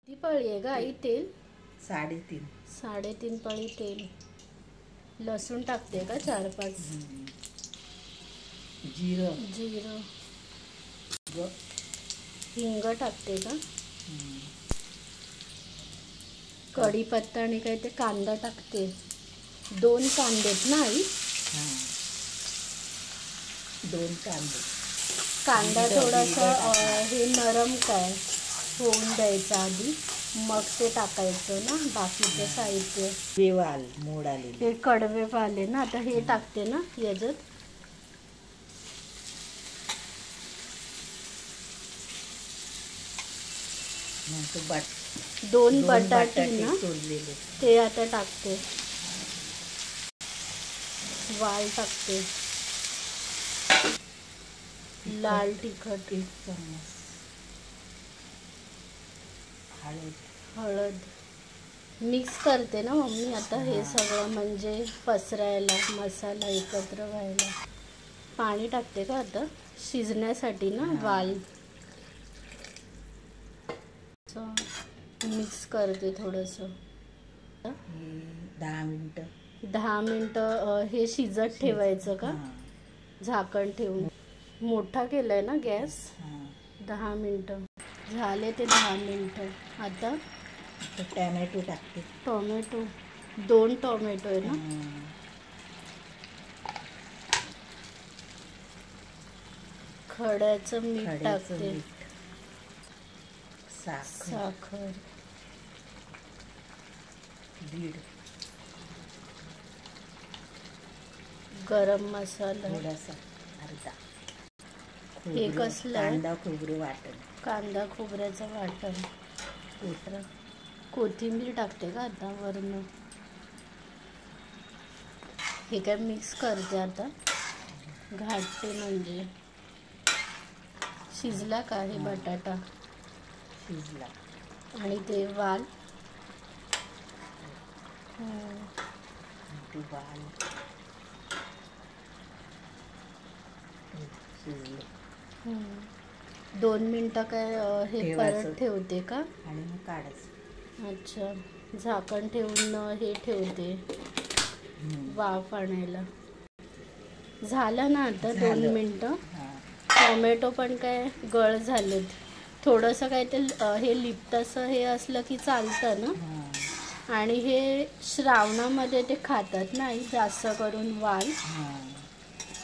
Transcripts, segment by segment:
किती पळी आहे ग आई तेल? 3.5. 3.5 पळी तेल. लसूण टाकते का 4-5? जिरं जिरं हिंग टाकते का? कढीपत्ता आणि काय ते कांदा टाकते. 2 कांदेत ना आई? 2 कांदे. कांदा थोडासा हे नरम काय होऊन द्यायचा आधी, मग ते टाकायचं ना बाकीचं साहित्य. वेवाल मोड आलेले. हे कडवे आले ना, आता हे टाकते ना याच्यात. नंतर 2 बटाटे ना, सोडलेले ते आता टाकते. वाल टाकते. लाल तिखट, 1 चम्मच. हळद मिक्स करते ना मम्मी आता हे सगळं, म्हणजे पसरायला मसाला एकत्र व्हायला. पाणी टाकते का आता शिजण्यासाठी ना वाल. मिक्स करते थोडंसं. 10 मिनटं हे शिजत ठेवायचं का? झाकण ठेवून. मोठा केलाय ना गॅस. 10 मिनटं झाले ते 10 मिनटं. आता टोमॅटो टाकते. टोमॅटो 2 टोमॅटो आहे ना. खड्याचं मीठ टाकते. साखर दीड. गरम मसाला थोडासा अर्धा. हे कसलं आहे? कांदा खोबरं वाटण. कांदा खोबऱ्याचं वाटण. कोथिंबीर टाकते का आता वरून? हे काय मिक्स करते आता, घाटते. म्हणजे शिजला का हे बटाटा? शिजला. आणि ते वाल शिजले. 2 मिनटं काय हे परत ठेवते का? आणि मग काढायचं. अच्छा, झाकण ठेवून हे ठेवते वाफ आणायला. झालं ना आता 2 मिनटं. टोमॅटो पण काय गळ झालेत. थोडंसं काय ते हे लिप्तसं हे असलं की चालतं ना. आणि हे श्रावणामध्ये ते खातात ना जास्त करून वाल.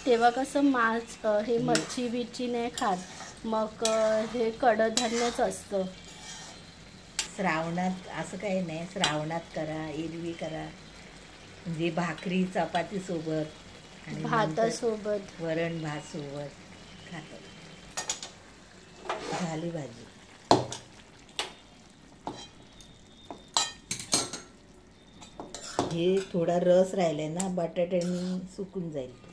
तेव्हा कसं मांस हे मच्छी बिच्छी नाही खात, मग हे कडधान्यच असतं. श्रावणात असं काही नाही, श्रावणात करा, एरवी करा, म्हणजे भाकरी चपाती सोबत आणि भातासोबत, वरण भात सोबत खातात. झाली भाजी. हे थोडा रस राहिलाय ना, बटाट्याने सुकून जाईल तो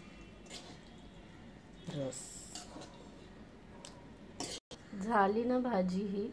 रस. झाली ना भाजी ही.